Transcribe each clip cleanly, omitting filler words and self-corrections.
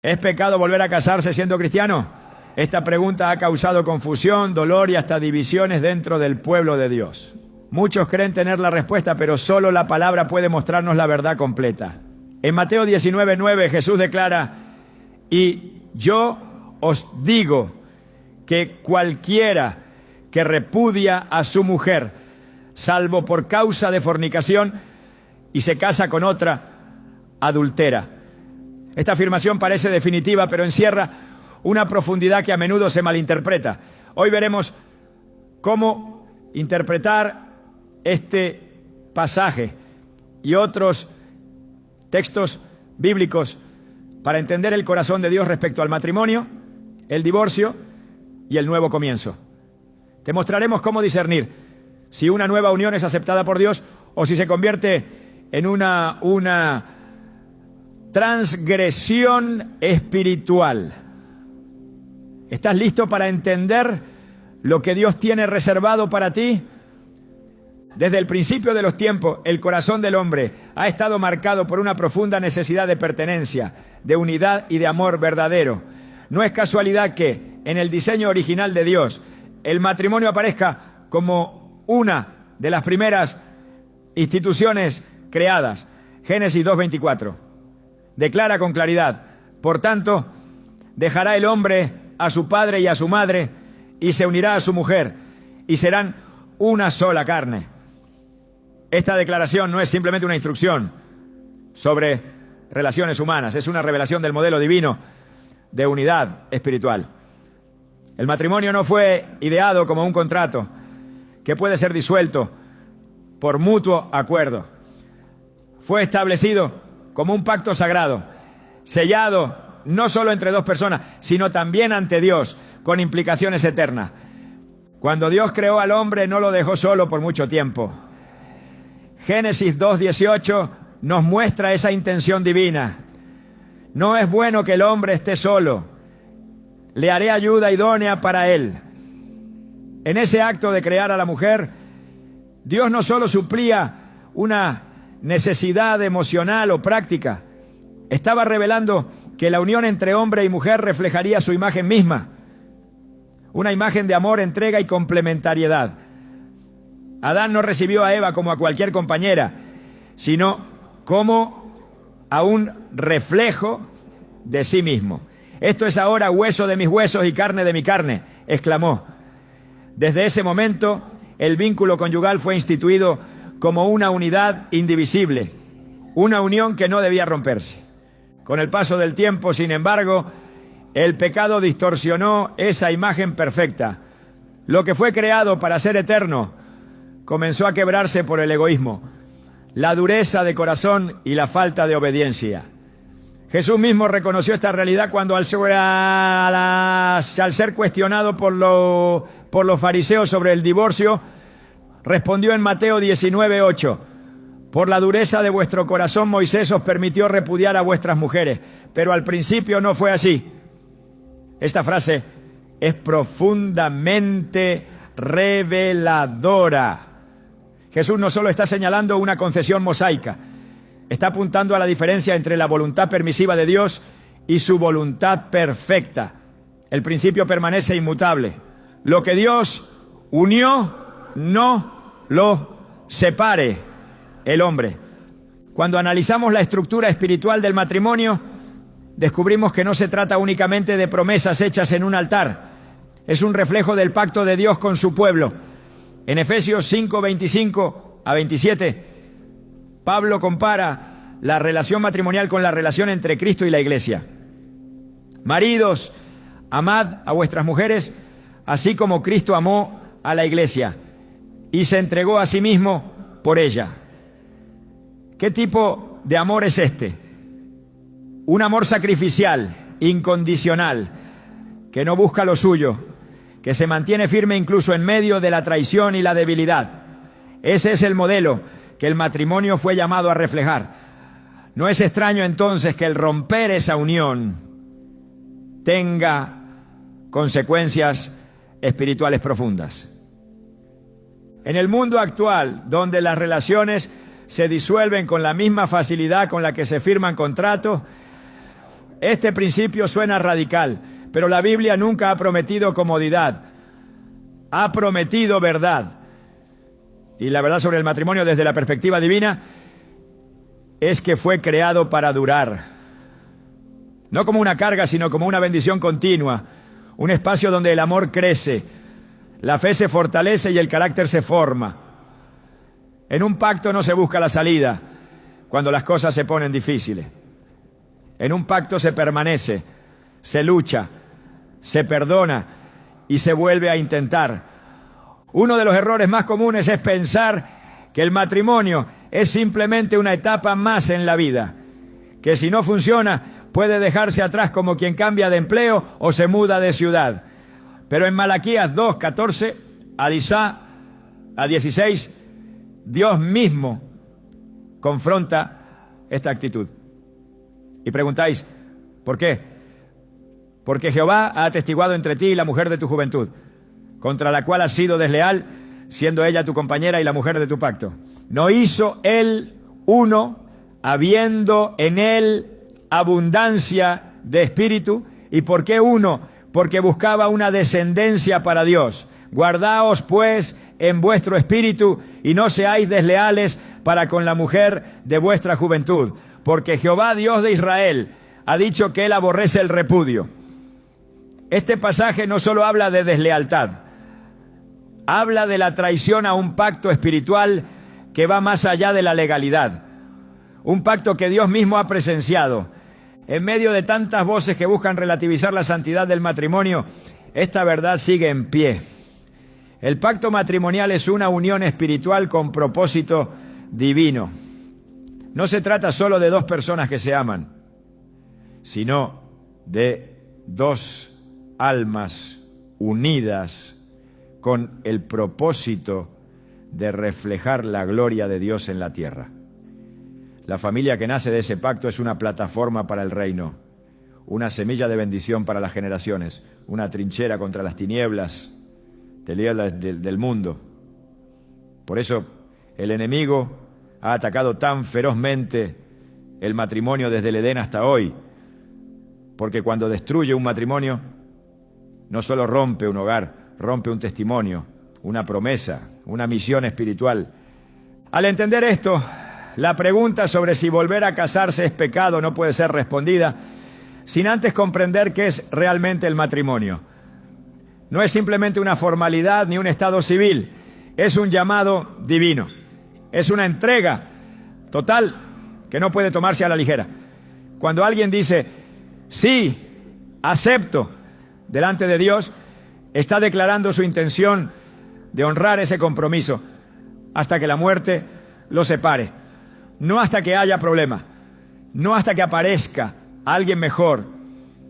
¿Es pecado volver a casarse siendo cristiano? Esta pregunta ha causado confusión, dolor y hasta divisiones dentro del pueblo de Dios. Muchos creen tener la respuesta, pero solo la palabra puede mostrarnos la verdad completa. En Mateo 19:9 Jesús declara: y yo os digo que cualquiera que repudia a su mujer, salvo por causa de fornicación, y se casa con otra, adultera. Esta afirmación parece definitiva, pero encierra una profundidad que a menudo se malinterpreta. Hoy veremos cómo interpretar este pasaje y otros textos bíblicos para entender el corazón de Dios respecto al matrimonio, el divorcio y el nuevo comienzo. Te mostraremos cómo discernir si una nueva unión es aceptada por Dios o si se convierte en una transgresión espiritual. ¿Estás listo para entender lo que Dios tiene reservado para ti? Desde el principio de los tiempos, el corazón del hombre ha estado marcado por una profunda necesidad de pertenencia, de unidad y de amor verdadero. No es casualidad que, en el diseño original de Dios, el matrimonio aparezca como una de las primeras instituciones creadas. Génesis 2:24. Declara con claridad: por tanto, dejará el hombre a su padre y a su madre, y se unirá a su mujer, y serán una sola carne. Esta declaración no es simplemente una instrucción sobre relaciones humanas, es una revelación del modelo divino de unidad espiritual. El matrimonio no fue ideado como un contrato que puede ser disuelto por mutuo acuerdo. Fue establecido como un pacto sagrado, sellado no solo entre dos personas, sino también ante Dios, con implicaciones eternas. Cuando Dios creó al hombre, no lo dejó solo por mucho tiempo. Génesis 2:18 nos muestra esa intención divina. No es bueno que el hombre esté solo. Le haré ayuda idónea para él. En ese acto de crear a la mujer, Dios no solo suplía una necesidad emocional o práctica, estaba revelando que la unión entre hombre y mujer reflejaría su imagen misma, una imagen de amor, entrega y complementariedad. Adán no recibió a Eva como a cualquier compañera, sino como a un reflejo de sí mismo. Esto es ahora hueso de mis huesos y carne de mi carne, exclamó. Desde ese momento, el vínculo conyugal fue instituido como una unidad indivisible, una unión que no debía romperse. Con el paso del tiempo, sin embargo, el pecado distorsionó esa imagen perfecta. Lo que fue creado para ser eterno comenzó a quebrarse por el egoísmo, la dureza de corazón y la falta de obediencia. Jesús mismo reconoció esta realidad cuando al ser cuestionado por los fariseos sobre el divorcio, respondió en Mateo 19:8: por la dureza de vuestro corazón Moisés os permitió repudiar a vuestras mujeres, pero al principio no fue así. Esta frase es profundamente reveladora. Jesús no solo está señalando una concesión mosaica, está apuntando a la diferencia entre la voluntad permisiva de Dios y su voluntad perfecta. El principio permanece inmutable. Lo que Dios unió, no lo separe el hombre. Cuando analizamos la estructura espiritual del matrimonio, descubrimos que no se trata únicamente de promesas hechas en un altar. Es un reflejo del pacto de Dios con su pueblo. En Efesios 5:25-27, Pablo compara la relación matrimonial con la relación entre Cristo y la iglesia. Maridos, amad a vuestras mujeres, así como Cristo amó a la iglesia y se entregó a sí mismo por ella. ¿Qué tipo de amor es este? Un amor sacrificial, incondicional, que no busca lo suyo, que se mantiene firme incluso en medio de la traición y la debilidad. Ese es el modelo que el matrimonio fue llamado a reflejar. No es extraño entonces que el romper esa unión tenga consecuencias espirituales profundas. En el mundo actual, donde las relaciones se disuelven con la misma facilidad con la que se firman contratos, Este principio suena radical, pero la Biblia nunca ha prometido comodidad, ha prometido verdad. Y la verdad sobre el matrimonio desde la perspectiva divina es que fue creado para durar. No como una carga, sino como una bendición continua, un espacio donde el amor crece, la fe se fortalece y el carácter se forma. En un pacto no se busca la salida cuando las cosas se ponen difíciles. En un pacto se permanece, se lucha, se perdona y se vuelve a intentar. Uno de los errores más comunes es pensar que el matrimonio es simplemente una etapa más en la vida, que si no funciona puede dejarse atrás como quien cambia de empleo o se muda de ciudad. Pero en Malaquías 2, 14 a 16, Dios mismo confronta esta actitud. Y preguntáis, ¿por qué? Porque Jehová ha atestiguado entre ti y la mujer de tu juventud, contra la cual has sido desleal, siendo ella tu compañera y la mujer de tu pacto. ¿No hizo él uno, habiendo en él abundancia de espíritu? ¿Y por qué uno? Porque buscaba una descendencia para Dios. Guardaos pues en vuestro espíritu y no seáis desleales para con la mujer de vuestra juventud, porque Jehová Dios de Israel ha dicho que él aborrece el repudio. Este pasaje no solo habla de deslealtad, habla de la traición a un pacto espiritual que va más allá de la legalidad. Un pacto que Dios mismo ha presenciado. En medio de tantas voces que buscan relativizar la santidad del matrimonio, esta verdad sigue en pie. El pacto matrimonial es una unión espiritual con propósito divino. No se trata solo de dos personas que se aman, sino de dos almas unidas con el propósito de reflejar la gloria de Dios en la tierra. La familia que nace de ese pacto es una plataforma para el reino, una semilla de bendición para las generaciones, una trinchera contra las tinieblas del mundo. Por eso el enemigo ha atacado tan ferozmente el matrimonio desde el Edén hasta hoy, porque cuando destruye un matrimonio, no solo rompe un hogar, rompe un testimonio, una promesa, una misión espiritual. Al entender esto, la pregunta sobre si volver a casarse es pecado no puede ser respondida sin antes comprender qué es realmente el matrimonio. No es simplemente una formalidad ni un estado civil, es un llamado divino. Es una entrega total que no puede tomarse a la ligera. Cuando alguien dice, sí, acepto, delante de Dios, está declarando su intención de honrar ese compromiso hasta que la muerte lo separe. No hasta que haya problema, no hasta que aparezca alguien mejor,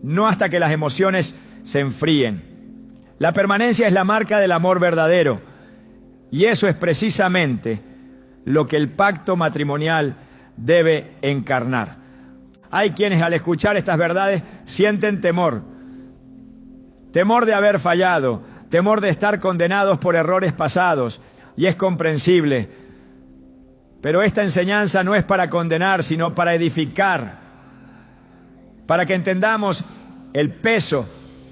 no hasta que las emociones se enfríen. La permanencia es la marca del amor verdadero y eso es precisamente lo que el pacto matrimonial debe encarnar. Hay quienes al escuchar estas verdades sienten temor de haber fallado, temor de estar condenados por errores pasados, y es comprensible. Pero esta enseñanza no es para condenar, sino para edificar, para que entendamos el peso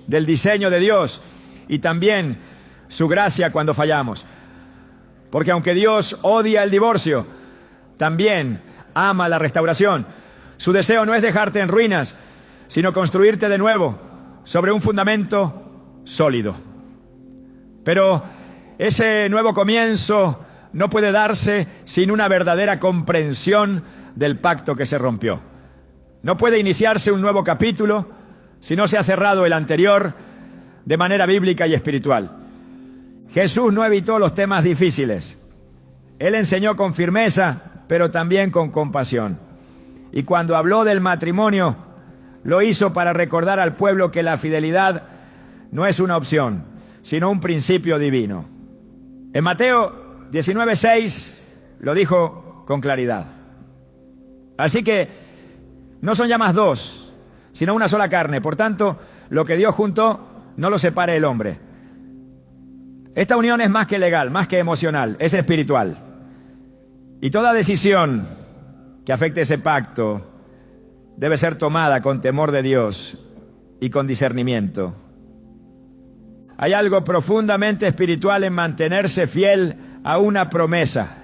del diseño de Dios y también su gracia cuando fallamos. Porque aunque Dios odia el divorcio, también ama la restauración. Su deseo no es dejarte en ruinas, sino construirte de nuevo sobre un fundamento sólido. Pero ese nuevo comienzo no puede darse sin una verdadera comprensión del pacto que se rompió. No puede iniciarse un nuevo capítulo si no se ha cerrado el anterior de manera bíblica y espiritual. Jesús no evitó los temas difíciles. Él enseñó con firmeza, pero también con compasión. Y cuando habló del matrimonio, lo hizo para recordar al pueblo que la fidelidad no es una opción, sino un principio divino. En Mateo 19:6 lo dijo con claridad. Así que no son ya más dos, sino una sola carne. Por tanto, lo que Dios juntó, no lo separe el hombre. Esta unión es más que legal, más que emocional, es espiritual. Y toda decisión que afecte ese pacto debe ser tomada con temor de Dios y con discernimiento. Hay algo profundamente espiritual en mantenerse fiel a una promesa,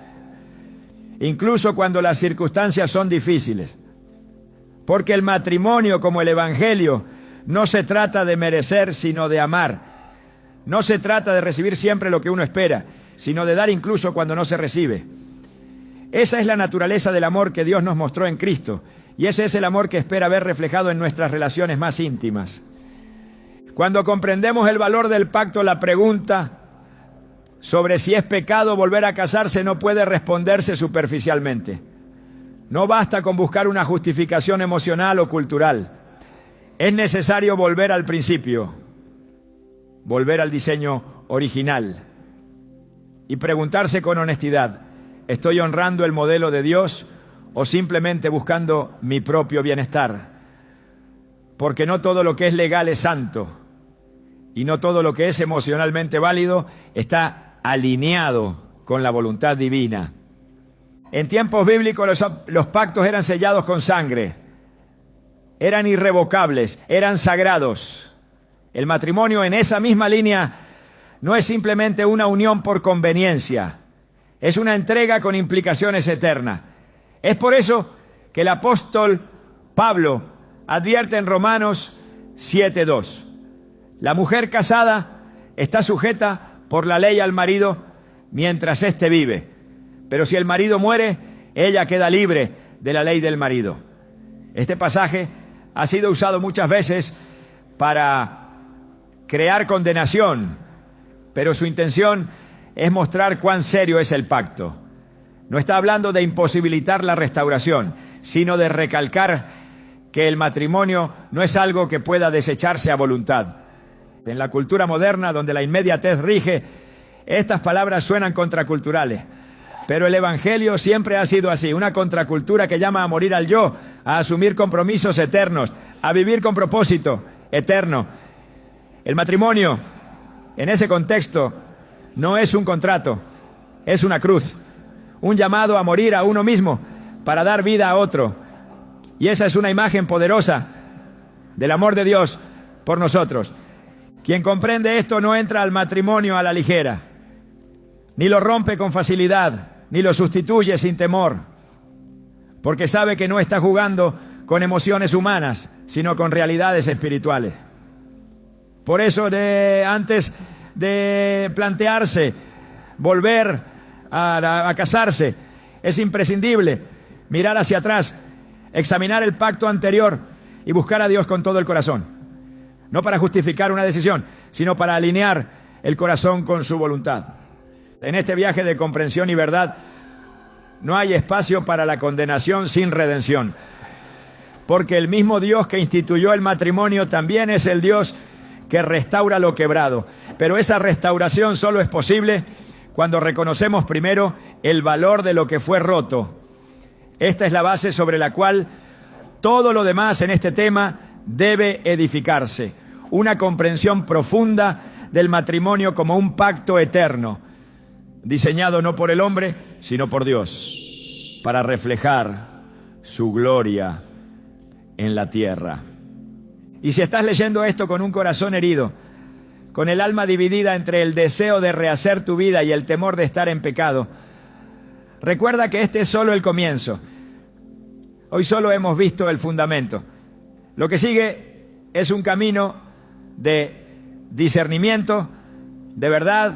incluso cuando las circunstancias son difíciles. Porque el matrimonio, como el Evangelio, no se trata de merecer, sino de amar. No se trata de recibir siempre lo que uno espera, sino de dar incluso cuando no se recibe. Esa es la naturaleza del amor que Dios nos mostró en Cristo, y ese es el amor que espera ver reflejado en nuestras relaciones más íntimas. Cuando comprendemos el valor del pacto, la pregunta sobre si es pecado volver a casarse no puede responderse superficialmente. No basta con buscar una justificación emocional o cultural. Es necesario volver al principio, volver al diseño original y preguntarse con honestidad: ¿estoy honrando el modelo de Dios o simplemente buscando mi propio bienestar? Porque no todo lo que es legal es santo, y no todo lo que es emocionalmente válido está alineado con la voluntad divina. En tiempos bíblicos los pactos eran sellados con sangre, eran irrevocables, eran sagrados. El matrimonio en esa misma línea no es simplemente una unión por conveniencia, es una entrega con implicaciones eternas. Es por eso que el apóstol Pablo advierte en Romanos 7:2. La mujer casada está sujeta por la ley al marido mientras éste vive. Pero si el marido muere, ella queda libre de la ley del marido. Este pasaje ha sido usado muchas veces para crear condenación, pero su intención es mostrar cuán serio es el pacto. No está hablando de imposibilitar la restauración, sino de recalcar que el matrimonio no es algo que pueda desecharse a voluntad. En la cultura moderna, donde la inmediatez rige, estas palabras suenan contraculturales. Pero el Evangelio siempre ha sido así, una contracultura que llama a morir al yo, a asumir compromisos eternos, a vivir con propósito eterno. El matrimonio, en ese contexto, no es un contrato, es una cruz, un llamado a morir a uno mismo para dar vida a otro. Y esa es una imagen poderosa del amor de Dios por nosotros. Quien comprende esto no entra al matrimonio a la ligera, ni lo rompe con facilidad, ni lo sustituye sin temor, porque sabe que no está jugando con emociones humanas, sino con realidades espirituales. Por eso, antes de plantearse volver a casarse, es imprescindible mirar hacia atrás, examinar el pacto anterior y buscar a Dios con todo el corazón. No para justificar una decisión, sino para alinear el corazón con su voluntad. En este viaje de comprensión y verdad no hay espacio para la condenación sin redención, porque el mismo Dios que instituyó el matrimonio también es el Dios que restaura lo quebrado. Pero esa restauración solo es posible cuando reconocemos primero el valor de lo que fue roto. Esta es la base sobre la cual todo lo demás en este tema debe edificarse. Una comprensión profunda del matrimonio como un pacto eterno, diseñado no por el hombre, sino por Dios, para reflejar su gloria en la tierra. Y si estás leyendo esto con un corazón herido, con el alma dividida entre el deseo de rehacer tu vida y el temor de estar en pecado, recuerda que este es solo el comienzo. Hoy solo hemos visto el fundamento. Lo que sigue es un camino de discernimiento, de verdad,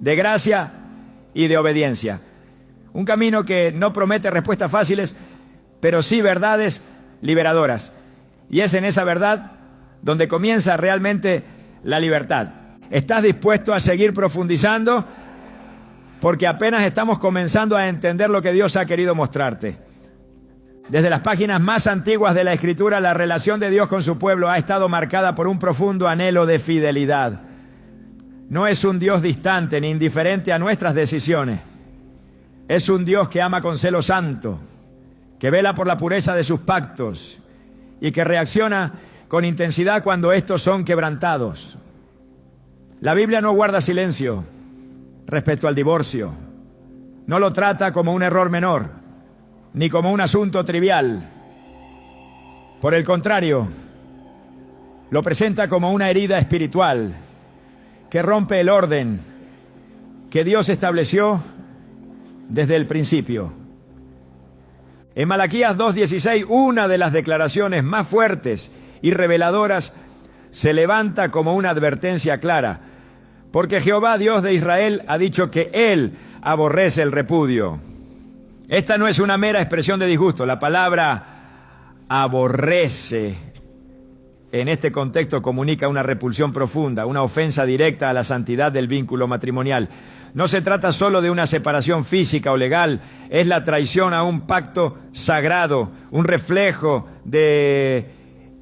de gracia y de obediencia. Un camino que no promete respuestas fáciles, pero sí verdades liberadoras. Y es en esa verdad donde comienza realmente la libertad. ¿Estás dispuesto a seguir profundizando? Porque apenas estamos comenzando a entender lo que Dios ha querido mostrarte. Desde las páginas más antiguas de la Escritura, la relación de Dios con su pueblo ha estado marcada por un profundo anhelo de fidelidad. No es un Dios distante ni indiferente a nuestras decisiones. Es un Dios que ama con celo santo, que vela por la pureza de sus pactos y que reacciona con intensidad cuando estos son quebrantados. La Biblia no guarda silencio respecto al divorcio. No lo trata como un error menor, ni como un asunto trivial. Por el contrario, lo presenta como una herida espiritual que rompe el orden que Dios estableció desde el principio. En Malaquías 2:16, una de las declaraciones más fuertes y reveladoras se levanta como una advertencia clara, porque Jehová, Dios de Israel, ha dicho que Él aborrece el repudio. Esta no es una mera expresión de disgusto. La palabra aborrece en este contexto comunica una repulsión profunda, una ofensa directa a la santidad del vínculo matrimonial. No se trata solo de una separación física o legal, es la traición a un pacto sagrado, un reflejo de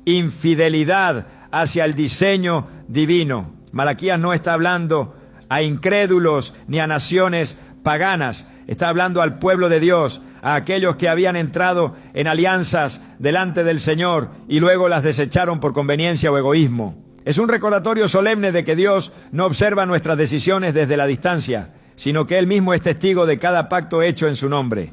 infidelidad hacia el diseño divino. Malaquías no está hablando a incrédulos ni a naciones paganas, está hablando al pueblo de Dios, a aquellos que habían entrado en alianzas delante del Señor y luego las desecharon por conveniencia o egoísmo. Es un recordatorio solemne de que Dios no observa nuestras decisiones desde la distancia, sino que Él mismo es testigo de cada pacto hecho en su nombre.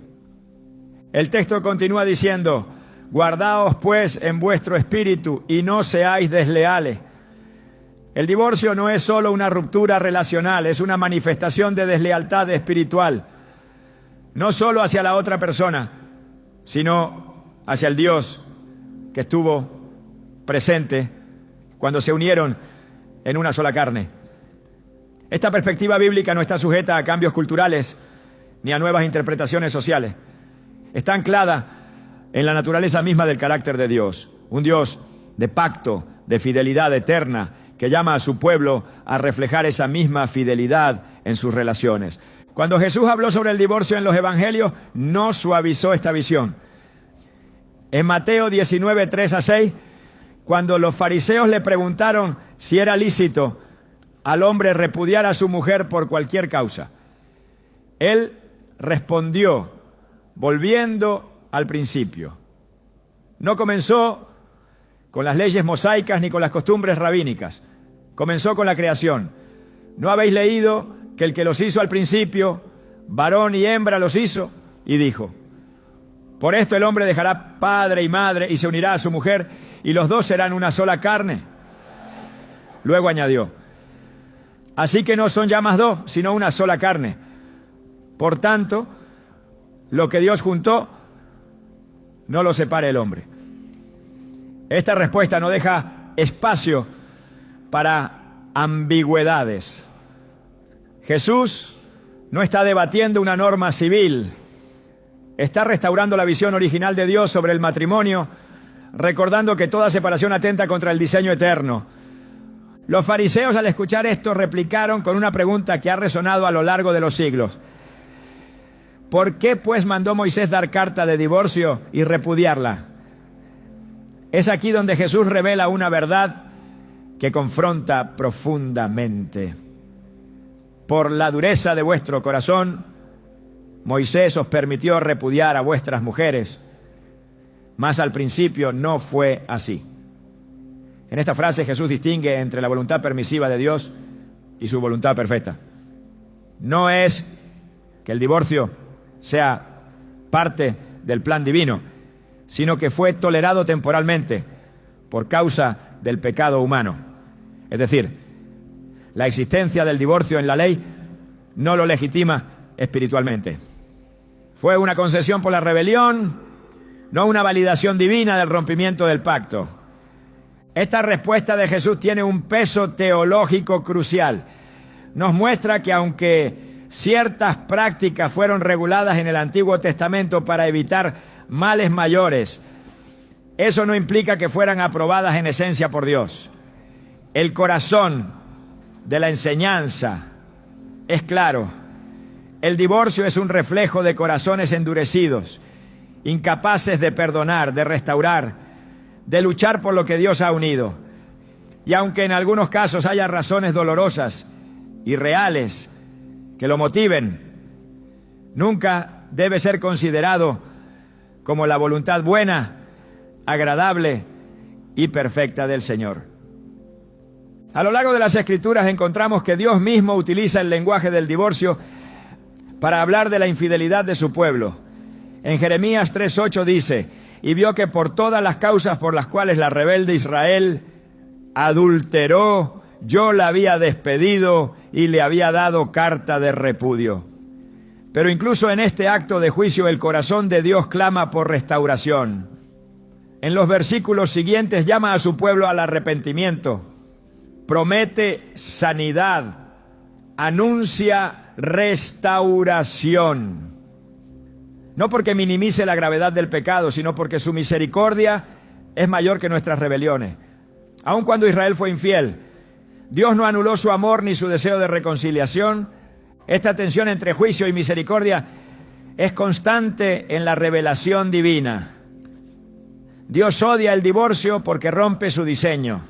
El texto continúa diciendo: guardaos pues en vuestro espíritu y no seáis desleales. El divorcio no es solo una ruptura relacional, es una manifestación de deslealtad espiritual. No solo hacia la otra persona, sino hacia el Dios que estuvo presente cuando se unieron en una sola carne. Esta perspectiva bíblica no está sujeta a cambios culturales ni a nuevas interpretaciones sociales. Está anclada en la naturaleza misma del carácter de Dios, un Dios de pacto, de fidelidad eterna, que llama a su pueblo a reflejar esa misma fidelidad en sus relaciones. Cuando Jesús habló sobre el divorcio en los evangelios, no suavizó esta visión. En Mateo 19, 3-6, cuando los fariseos le preguntaron si era lícito al hombre repudiar a su mujer por cualquier causa, él respondió volviendo al principio. No comenzó con las leyes mosaicas ni con las costumbres rabínicas. Comenzó con la creación. ¿No habéis leído que el que los hizo al principio, varón y hembra los hizo? Y dijo: por esto el hombre dejará padre y madre y se unirá a su mujer, y los dos serán una sola carne. Luego añadió: así que no son ya más dos, sino una sola carne. Por tanto, lo que Dios juntó, no lo separe el hombre. Esta respuesta no deja espacio para ambigüedades. Jesús no está debatiendo una norma civil, está restaurando la visión original de Dios sobre el matrimonio, recordando que toda separación atenta contra el diseño eterno. Los fariseos, al escuchar esto, replicaron con una pregunta que ha resonado a lo largo de los siglos: ¿por qué pues mandó Moisés dar carta de divorcio y repudiarla? Es aquí donde Jesús revela una verdad que confronta profundamente. Por la dureza de vuestro corazón, Moisés os permitió repudiar a vuestras mujeres, mas al principio no fue así. En esta frase Jesús distingue entre la voluntad permisiva de Dios y su voluntad perfecta. No es que el divorcio sea parte del plan divino, sino que fue tolerado temporalmente por causa del pecado humano. Es decir, la existencia del divorcio en la ley no lo legitima espiritualmente. Fue una concesión por la rebelión, no una validación divina del rompimiento del pacto. Esta respuesta de Jesús tiene un peso teológico crucial. Nos muestra que aunque ciertas prácticas fueron reguladas en el Antiguo Testamento para evitar males mayores, eso no implica que fueran aprobadas en esencia por Dios. El corazón de la enseñanza es claro. El divorcio es un reflejo de corazones endurecidos, incapaces de perdonar, de restaurar, de luchar por lo que Dios ha unido. Y aunque en algunos casos haya razones dolorosas y reales que lo motiven, nunca debe ser considerado como la voluntad buena, agradable y perfecta del Señor. A lo largo de las Escrituras encontramos que Dios mismo utiliza el lenguaje del divorcio para hablar de la infidelidad de su pueblo. En Jeremías 3:8 dice: y vio que por todas las causas por las cuales la rebelde Israel adulteró, yo la había despedido y le había dado carta de repudio. Pero incluso en este acto de juicio el corazón de Dios clama por restauración. En los versículos siguientes llama a su pueblo al arrepentimiento, promete sanidad, anuncia restauración. No porque minimice la gravedad del pecado, sino porque su misericordia es mayor que nuestras rebeliones. Aun cuando Israel fue infiel, Dios no anuló su amor ni su deseo de reconciliación. Esta tensión entre juicio y misericordia es constante en la revelación divina. Dios odia el divorcio porque rompe su diseño,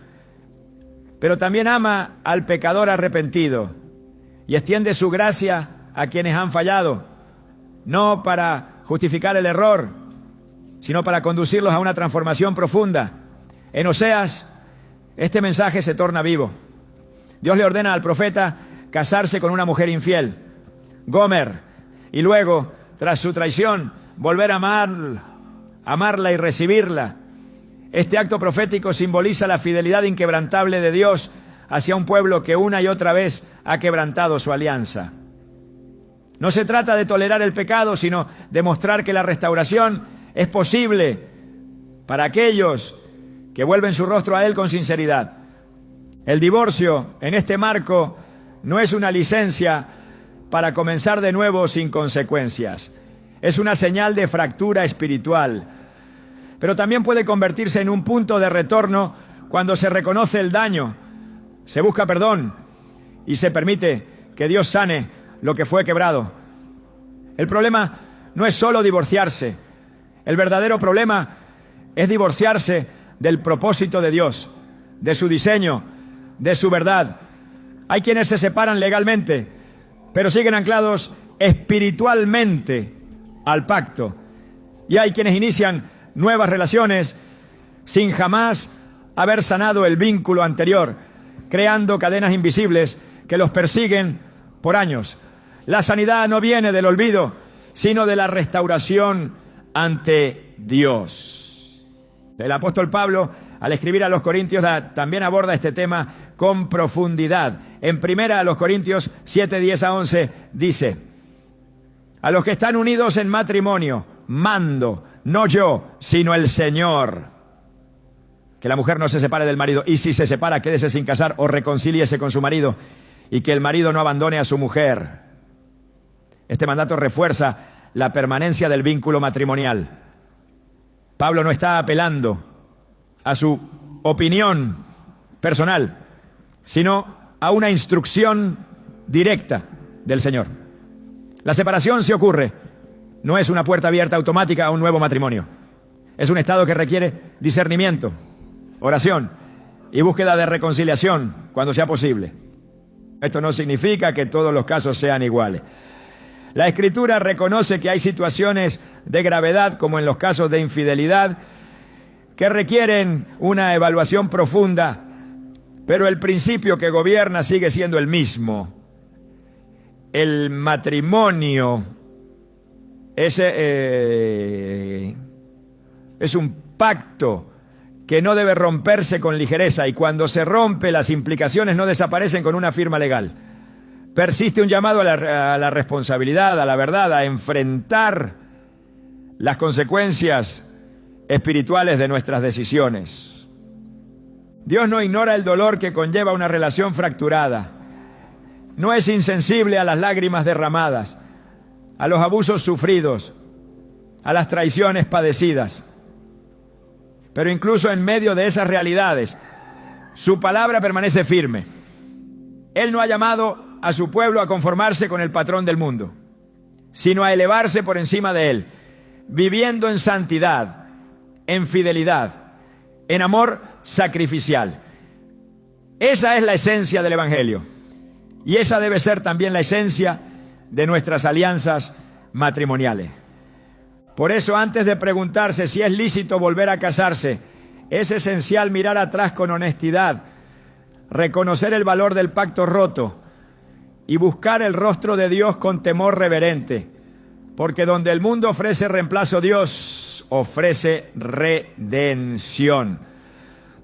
pero también ama al pecador arrepentido y extiende su gracia a quienes han fallado, no para justificar el error, sino para conducirlos a una transformación profunda. En Oseas, este mensaje se torna vivo. Dios le ordena al profeta casarse con una mujer infiel, Gomer, y luego, tras su traición, volver a amarla y recibirla. Este acto profético simboliza la fidelidad inquebrantable de Dios hacia un pueblo que una y otra vez ha quebrantado su alianza. No se trata de tolerar el pecado, sino de mostrar que la restauración es posible para aquellos que vuelven su rostro a Él con sinceridad. El divorcio, en este marco, no es una licencia para comenzar de nuevo sin consecuencias. Es una señal de fractura espiritual, pero también puede convertirse en un punto de retorno cuando se reconoce el daño, se busca perdón y se permite que Dios sane lo que fue quebrado. El problema no es solo divorciarse. El verdadero problema es divorciarse del propósito de Dios, de su diseño, de su verdad. Hay quienes se separan legalmente, pero siguen anclados espiritualmente al pacto. Y hay quienes inician nuevas relaciones sin jamás haber sanado el vínculo anterior, creando cadenas invisibles que los persiguen por años. La sanidad no viene del olvido, sino de la restauración ante Dios. El apóstol Pablo, al escribir a los Corintios, también aborda este tema con profundidad. En 1 Corintios 7, 10 a 11 dice: a los que están unidos en matrimonio, mando, no yo, sino el Señor, que la mujer no se separe del marido, y si se separa, quédese sin casar o reconcíliese con su marido, y que el marido no abandone a su mujer. Este mandato refuerza la permanencia del vínculo matrimonial. Pablo no está apelando a su opinión personal, sino a una instrucción directa del Señor. La separación, si ocurre, no es una puerta abierta automática a un nuevo matrimonio. Es un estado que requiere discernimiento, oración y búsqueda de reconciliación cuando sea posible. Esto no significa que todos los casos sean iguales. La Escritura reconoce que hay situaciones de gravedad, como en los casos de infidelidad, que requieren una evaluación profunda, pero el principio que gobierna sigue siendo el mismo. El matrimonio es un pacto que no debe romperse con ligereza, y cuando se rompe, las implicaciones no desaparecen con una firma legal. Persiste un llamado a la responsabilidad, a la verdad, a enfrentar las consecuencias espirituales de nuestras decisiones. Dios no ignora el dolor que conlleva una relación fracturada. No es insensible a las lágrimas derramadas, a los abusos sufridos, a las traiciones padecidas. Pero incluso en medio de esas realidades, su palabra permanece firme. Él no ha llamado a su pueblo a conformarse con el patrón del mundo, sino a elevarse por encima de él, viviendo en santidad, en fidelidad, en amor sacrificial. Esa es la esencia del Evangelio, y esa debe ser también la esencia de nuestras alianzas matrimoniales. Por eso, antes de preguntarse si es lícito volver a casarse, es esencial mirar atrás con honestidad, reconocer el valor del pacto roto y buscar el rostro de Dios con temor reverente, Porque donde el mundo ofrece reemplazo, Dios ofrece redención.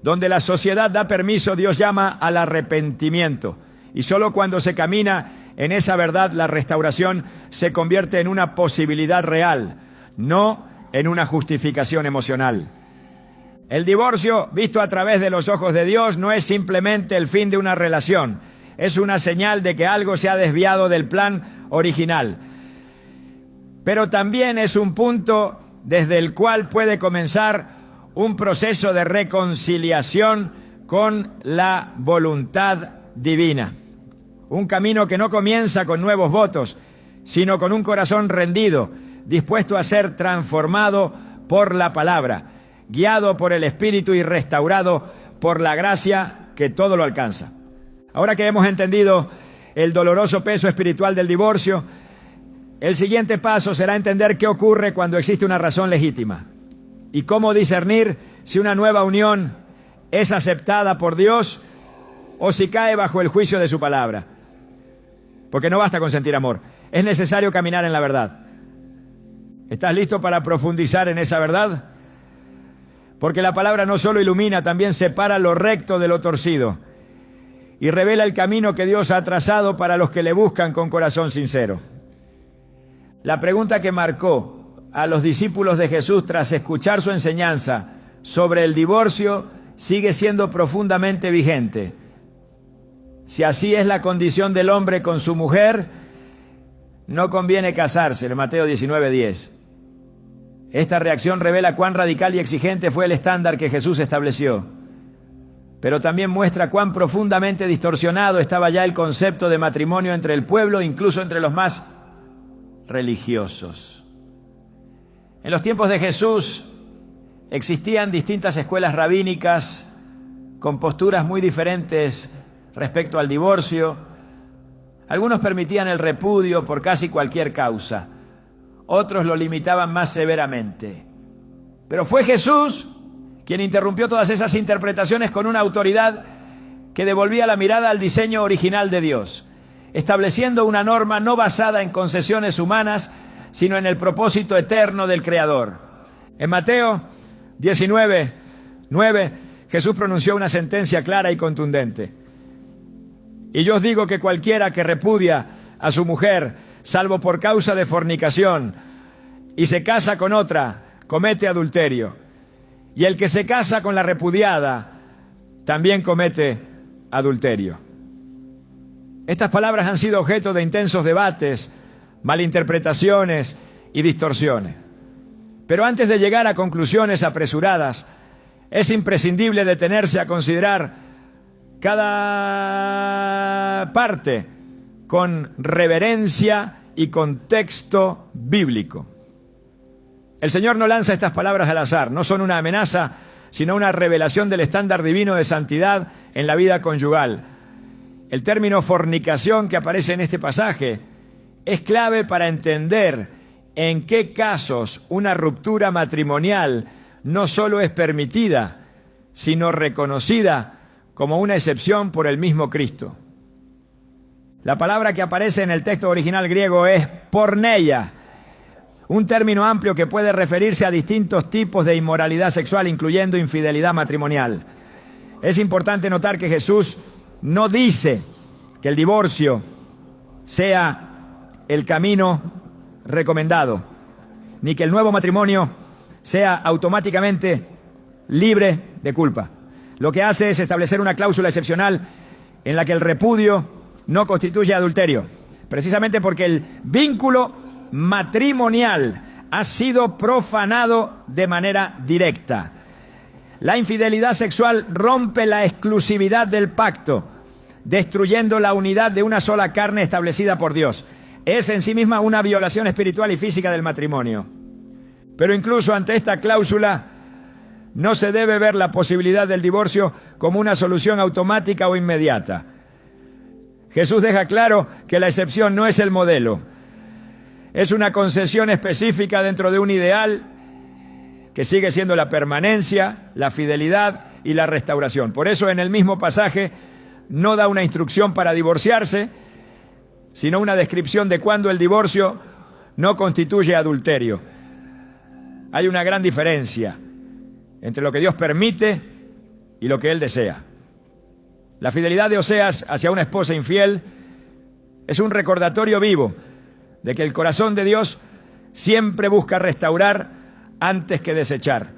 Donde la sociedad da permiso, Dios llama al arrepentimiento. Y solo cuando se camina en esa verdad, la restauración se convierte en una posibilidad real, no en una justificación emocional. El divorcio, visto a través de los ojos de Dios, no es simplemente el fin de una relación. Es una señal de que algo se ha desviado del plan original. Pero también es un punto desde el cual puede comenzar un proceso de reconciliación con la voluntad divina. Un camino que no comienza con nuevos votos, sino con un corazón rendido, dispuesto a ser transformado por la palabra, guiado por el Espíritu y restaurado por la gracia que todo lo alcanza. Ahora que hemos entendido el doloroso peso espiritual del divorcio, el siguiente paso será entender qué ocurre cuando existe una razón legítima y cómo discernir si una nueva unión es aceptada por Dios o si cae bajo el juicio de su palabra. Porque no basta con sentir amor, es necesario caminar en la verdad. ¿Estás listo para profundizar en esa verdad? Porque la palabra no solo ilumina, también separa lo recto de lo torcido y revela el camino que Dios ha trazado para los que le buscan con corazón sincero. La pregunta que marcó a los discípulos de Jesús tras escuchar su enseñanza sobre el divorcio sigue siendo profundamente vigente. Si así es la condición del hombre con su mujer, no conviene casarse, en Mateo 19:10. Esta reacción revela cuán radical y exigente fue el estándar que Jesús estableció, pero también muestra cuán profundamente distorsionado estaba ya el concepto de matrimonio entre el pueblo, incluso entre los más religiosos. En los tiempos de Jesús existían distintas escuelas rabínicas con posturas muy diferentes respecto al divorcio. Algunos permitían el repudio por casi cualquier causa, otros lo limitaban más severamente. Pero fue Jesús quien interrumpió todas esas interpretaciones con una autoridad que devolvía la mirada al diseño original de Dios, estableciendo una norma no basada en concesiones humanas, sino en el propósito eterno del Creador. En Mateo 19:9, Jesús pronunció una sentencia clara y contundente. Y yo os digo que cualquiera que repudia a su mujer, salvo por causa de fornicación, y se casa con otra, comete adulterio. Y el que se casa con la repudiada, también comete adulterio. Estas palabras han sido objeto de intensos debates, malinterpretaciones y distorsiones. Pero antes de llegar a conclusiones apresuradas, es imprescindible detenerse a considerar cada parte con reverencia y contexto bíblico. El Señor no lanza estas palabras al azar, no son una amenaza, sino una revelación del estándar divino de santidad en la vida conyugal. El término fornicación que aparece en este pasaje es clave para entender en qué casos una ruptura matrimonial no solo es permitida, sino reconocida como una excepción por el mismo Cristo. La palabra que aparece en el texto original griego es porneia, un término amplio que puede referirse a distintos tipos de inmoralidad sexual, incluyendo infidelidad matrimonial. Es importante notar que Jesús no dice que el divorcio sea el camino recomendado, ni que el nuevo matrimonio sea automáticamente libre de culpa. Lo que hace es establecer una cláusula excepcional en la que el repudio no constituye adulterio, precisamente porque el vínculo matrimonial ha sido profanado de manera directa. La infidelidad sexual rompe la exclusividad del pacto, destruyendo la unidad de una sola carne establecida por Dios. Es en sí misma una violación espiritual y física del matrimonio. Pero incluso ante esta cláusula, no se debe ver la posibilidad del divorcio como una solución automática o inmediata. Jesús deja claro que la excepción no es el modelo. Es una concesión específica dentro de un ideal que sigue siendo la permanencia, la fidelidad y la restauración. Por eso en el mismo pasaje no da una instrucción para divorciarse, sino una descripción de cuándo el divorcio no constituye adulterio. Hay una gran diferencia entre lo que Dios permite y lo que Él desea. La fidelidad de Oseas hacia una esposa infiel es un recordatorio vivo de que el corazón de Dios siempre busca restaurar antes que desechar.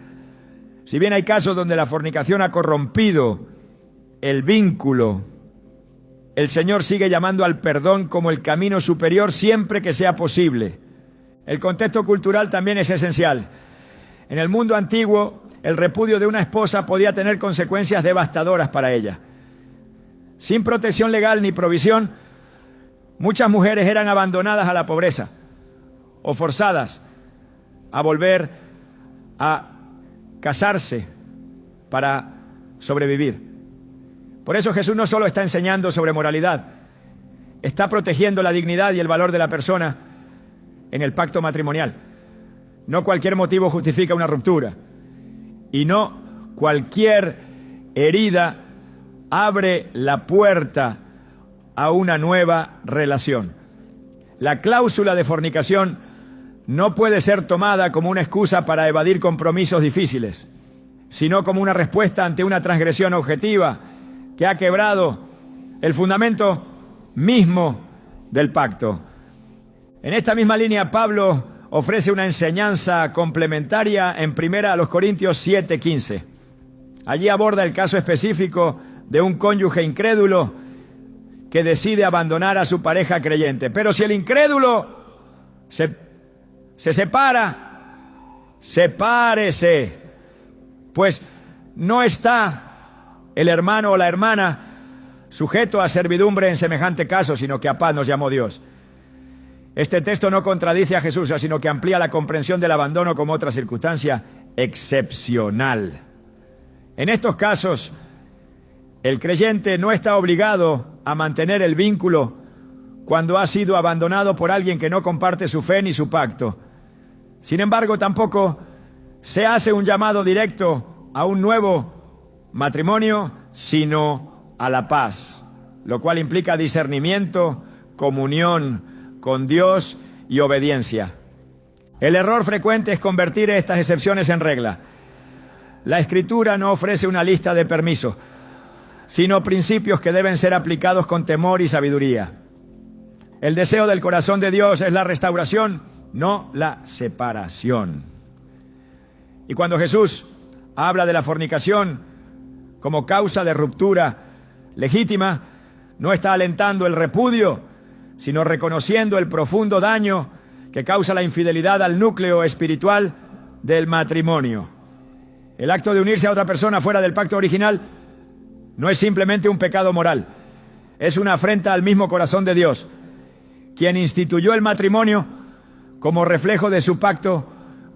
Si bien hay casos donde la fornicación ha corrompido el vínculo, el Señor sigue llamando al perdón como el camino superior siempre que sea posible. El contexto cultural también es esencial. En el mundo antiguo, el repudio de una esposa podía tener consecuencias devastadoras para ella. Sin protección legal ni provisión, muchas mujeres eran abandonadas a la pobreza o forzadas a volver a casarse para sobrevivir. Por eso Jesús no solo está enseñando sobre moralidad, está protegiendo la dignidad y el valor de la persona en el pacto matrimonial. No cualquier motivo justifica una ruptura y no cualquier herida abre la puerta a una nueva relación. La cláusula de fornicación no puede ser tomada como una excusa para evadir compromisos difíciles, sino como una respuesta ante una transgresión objetiva que ha quebrado el fundamento mismo del pacto. En esta misma línea, Pablo ofrece una enseñanza complementaria en 1 Corintios 7:15. Allí aborda el caso específico de un cónyuge incrédulo que decide abandonar a su pareja creyente. Pero si el incrédulo se separa, sepárese, pues no está el hermano o la hermana sujeto a servidumbre en semejante caso, sino que a paz nos llamó Dios. Este texto no contradice a Jesús, sino que amplía la comprensión del abandono como otra circunstancia excepcional. En estos casos, el creyente no está obligado a mantener el vínculo cuando ha sido abandonado por alguien que no comparte su fe ni su pacto. Sin embargo, tampoco se hace un llamado directo a un nuevo matrimonio, sino a la paz, lo cual implica discernimiento, comunión con Dios y obediencia. El error frecuente es convertir estas excepciones en regla. La Escritura no ofrece una lista de permisos, sino principios que deben ser aplicados con temor y sabiduría. El deseo del corazón de Dios es la restauración, no la separación. Y cuando Jesús habla de la fornicación como causa de ruptura legítima, no está alentando el repudio, sino reconociendo el profundo daño que causa la infidelidad al núcleo espiritual del matrimonio. El acto de unirse a otra persona fuera del pacto original no es simplemente un pecado moral, es una afrenta al mismo corazón de Dios, quien instituyó el matrimonio como reflejo de su pacto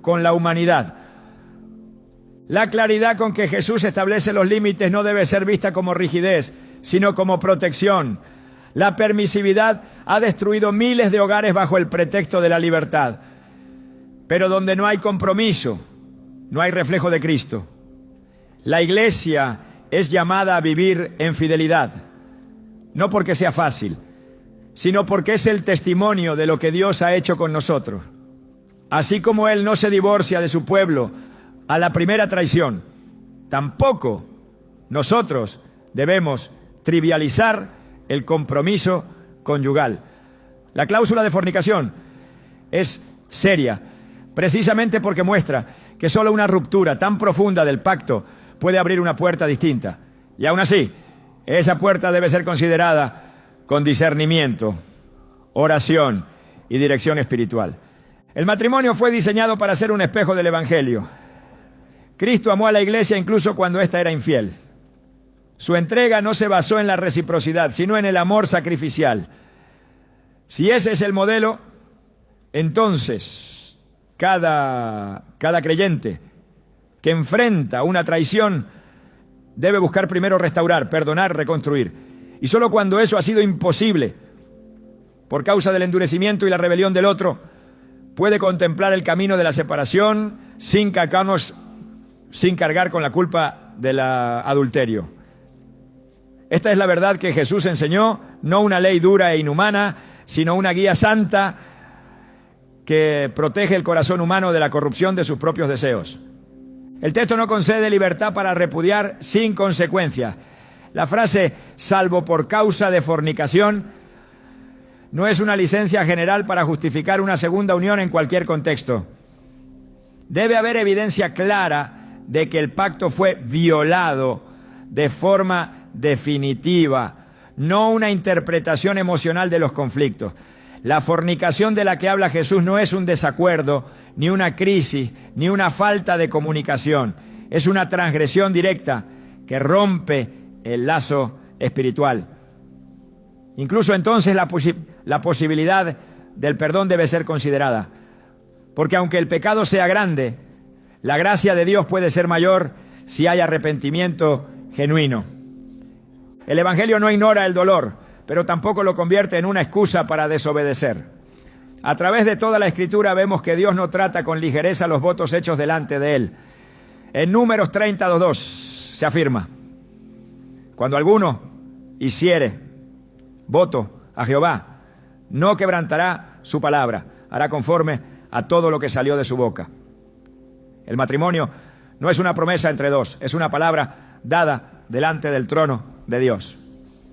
con la humanidad. La claridad con que Jesús establece los límites no debe ser vista como rigidez, sino como protección. La permisividad ha destruido miles de hogares bajo el pretexto de la libertad. Pero donde no hay compromiso, no hay reflejo de Cristo. La Iglesia es llamada a vivir en fidelidad, no porque sea fácil, sino porque es el testimonio de lo que Dios ha hecho con nosotros. Así como Él no se divorcia de su pueblo a la primera traición, tampoco nosotros debemos trivializar el compromiso conyugal. La cláusula de fornicación es seria, precisamente porque muestra que solo una ruptura tan profunda del pacto puede abrir una puerta distinta. Y aún así, esa puerta debe ser considerada con discernimiento, oración y dirección espiritual. El matrimonio fue diseñado para ser un espejo del Evangelio. Cristo amó a la iglesia incluso cuando ésta era infiel. Su entrega no se basó en la reciprocidad, sino en el amor sacrificial. Si ese es el modelo, entonces cada creyente que enfrenta una traición debe buscar primero restaurar, perdonar, reconstruir. Y solo cuando eso ha sido imposible, por causa del endurecimiento y la rebelión del otro, puede contemplar el camino de la separación sin cargar con la culpa del adulterio. Esta es la verdad que Jesús enseñó, no una ley dura e inhumana, sino una guía santa que protege el corazón humano de la corrupción de sus propios deseos. El texto no concede libertad para repudiar sin consecuencias. La frase salvo por causa de fornicación no es una licencia general para justificar una segunda unión en cualquier contexto. Debe haber evidencia clara de que el pacto fue violado de forma definitiva, no una interpretación emocional de los conflictos. La fornicación de la que habla Jesús no es un desacuerdo, ni una crisis, ni una falta de comunicación. Es una transgresión directa que rompe el lazo espiritual. Incluso entonces la posibilidad del perdón debe ser considerada. Porque aunque el pecado sea grande, la gracia de Dios puede ser mayor si hay arrepentimiento genuino. El Evangelio no ignora el dolor, pero tampoco lo convierte en una excusa para desobedecer. A través de toda la Escritura vemos que Dios no trata con ligereza los votos hechos delante de Él. En Números 30:2 se afirma: cuando alguno hiciere voto a Jehová, no quebrantará su palabra, hará conforme a todo lo que salió de su boca. El matrimonio no es una promesa entre dos, es una palabra dada delante del trono de Dios.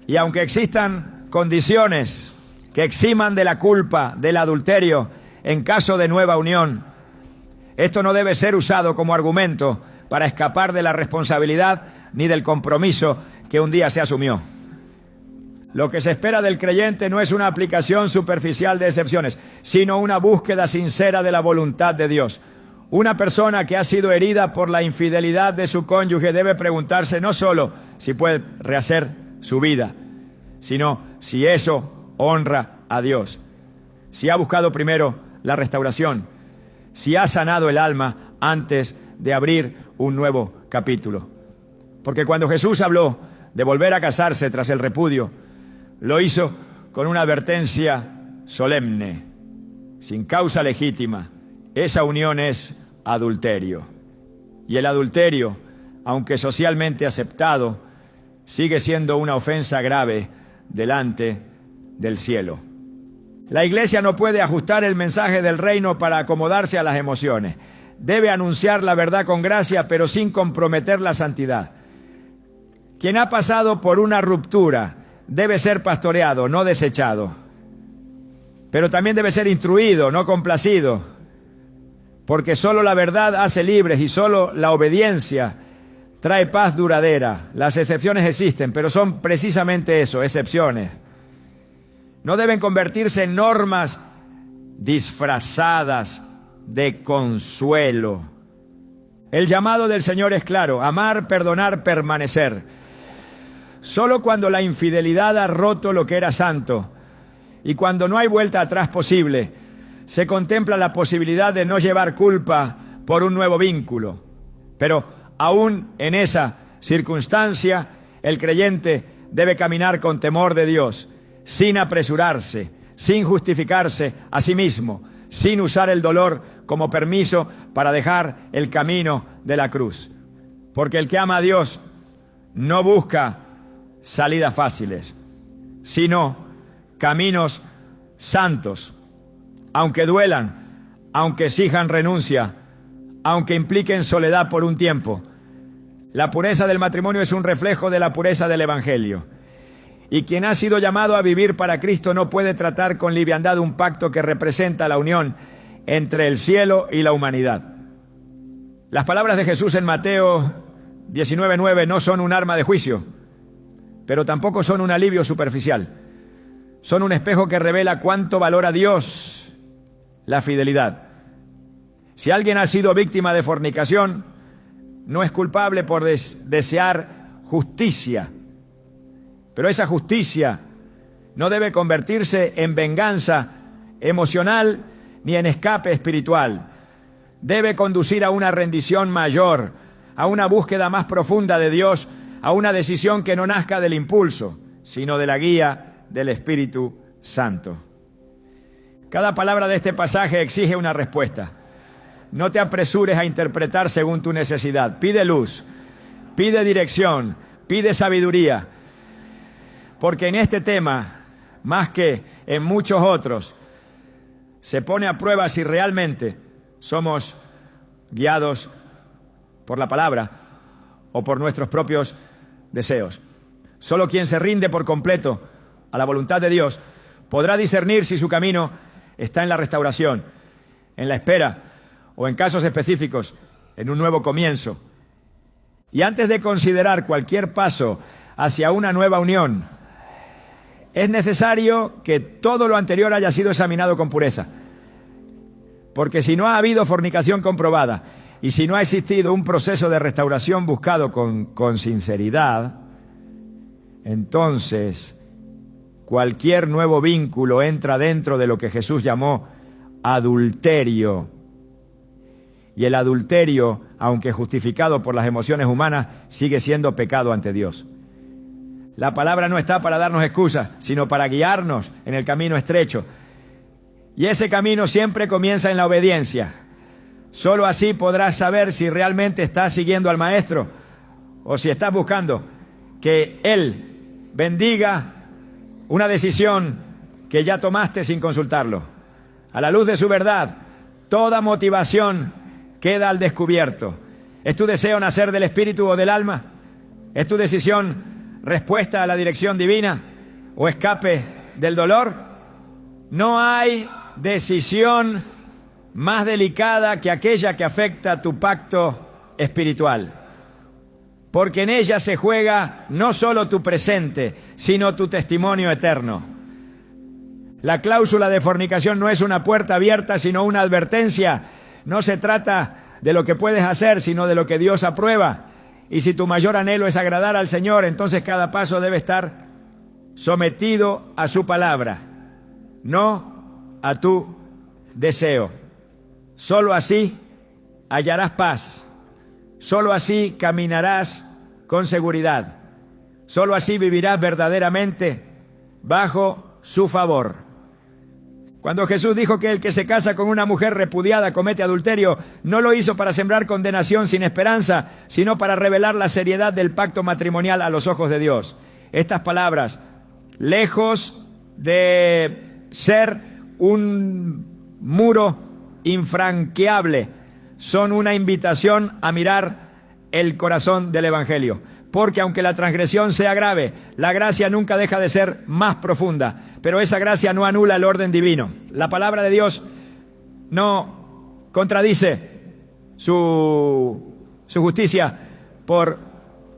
Y aunque existan condiciones que eximan de la culpa del adulterio en caso de nueva unión, esto no debe ser usado como argumento para escapar de la responsabilidad ni del compromiso que un día se asumió. Lo que se espera del creyente no es una aplicación superficial de excepciones, sino una búsqueda sincera de la voluntad de Dios. Una persona que ha sido herida por la infidelidad de su cónyuge debe preguntarse no solo si puede rehacer su vida, sino si eso honra a Dios. Si ha buscado primero la restauración, si ha sanado el alma antes de abrir un nuevo capítulo. Porque cuando Jesús habló de volver a casarse tras el repudio, lo hizo con una advertencia solemne, sin causa legítima. Esa unión es adulterio. Y el adulterio, aunque socialmente aceptado, sigue siendo una ofensa grave delante del cielo. La Iglesia no puede ajustar el mensaje del reino para acomodarse a las emociones. Debe anunciar la verdad con gracia, pero sin comprometer la santidad. Quien ha pasado por una ruptura debe ser pastoreado, no desechado. Pero también debe ser instruido, no complacido. Porque solo la verdad hace libres y solo la obediencia trae paz duradera. Las excepciones existen, pero son precisamente eso, excepciones. No deben convertirse en normas disfrazadas de consuelo. El llamado del Señor es claro: amar, perdonar, permanecer. Solo cuando la infidelidad ha roto lo que era santo y cuando no hay vuelta atrás posible, se contempla la posibilidad de no llevar culpa por un nuevo vínculo. Pero aún en esa circunstancia, el creyente debe caminar con temor de Dios, sin apresurarse, sin justificarse a sí mismo, sin usar el dolor como permiso para dejar el camino de la cruz. Porque el que ama a Dios no busca salidas fáciles, sino caminos santos, aunque duelan, aunque exijan renuncia, aunque impliquen soledad por un tiempo. La pureza del matrimonio es un reflejo de la pureza del Evangelio. Y quien ha sido llamado a vivir para Cristo no puede tratar con liviandad un pacto que representa la unión entre el cielo y la humanidad. Las palabras de Jesús en Mateo 19:9 no son un arma de juicio, pero tampoco son un alivio superficial. Son un espejo que revela cuánto valora Dios la fidelidad. Si alguien ha sido víctima de fornicación, no es culpable por desear justicia. Pero esa justicia no debe convertirse en venganza emocional ni en escape espiritual. Debe conducir a una rendición mayor, a una búsqueda más profunda de Dios, a una decisión que no nazca del impulso, sino de la guía del Espíritu Santo. Cada palabra de este pasaje exige una respuesta. No te apresures a interpretar según tu necesidad. Pide luz, pide dirección, pide sabiduría. Porque en este tema, más que en muchos otros, se pone a prueba si realmente somos guiados por la palabra o por nuestros propios deseos. Solo quien se rinde por completo a la voluntad de Dios podrá discernir si su camino está en la restauración, en la espera o, en casos específicos, en un nuevo comienzo. Y antes de considerar cualquier paso hacia una nueva unión, es necesario que todo lo anterior haya sido examinado con pureza. Porque si no ha habido fornicación comprobada y si no ha existido un proceso de restauración buscado con sinceridad, entonces cualquier nuevo vínculo entra dentro de lo que Jesús llamó adulterio. Y el adulterio, aunque justificado por las emociones humanas, sigue siendo pecado ante Dios. La palabra no está para darnos excusas, sino para guiarnos en el camino estrecho. Y ese camino siempre comienza en la obediencia. Solo así podrás saber si realmente estás siguiendo al Maestro o si estás buscando que Él bendiga una decisión que ya tomaste sin consultarlo. A la luz de su verdad, toda motivación queda al descubierto. ¿Es tu deseo nacer del espíritu o del alma? ¿Es tu decisión respuesta a la dirección divina o escape del dolor? No hay decisión más delicada que aquella que afecta tu pacto espiritual, porque en ella se juega no solo tu presente, sino tu testimonio eterno. La cláusula de fornicación no es una puerta abierta, sino una advertencia. No se trata de lo que puedes hacer, sino de lo que Dios aprueba. Y si tu mayor anhelo es agradar al Señor, entonces cada paso debe estar sometido a su palabra, no a tu deseo. Solo así hallarás paz. Solo así caminarás con seguridad. Solo así vivirás verdaderamente bajo su favor. Cuando Jesús dijo que el que se casa con una mujer repudiada comete adulterio, no lo hizo para sembrar condenación sin esperanza, sino para revelar la seriedad del pacto matrimonial a los ojos de Dios. Estas palabras, lejos de ser un muro infranqueable, son una invitación a mirar el corazón del Evangelio. Porque aunque la transgresión sea grave, la gracia nunca deja de ser más profunda. Pero esa gracia no anula el orden divino. La palabra de Dios no contradice su justicia por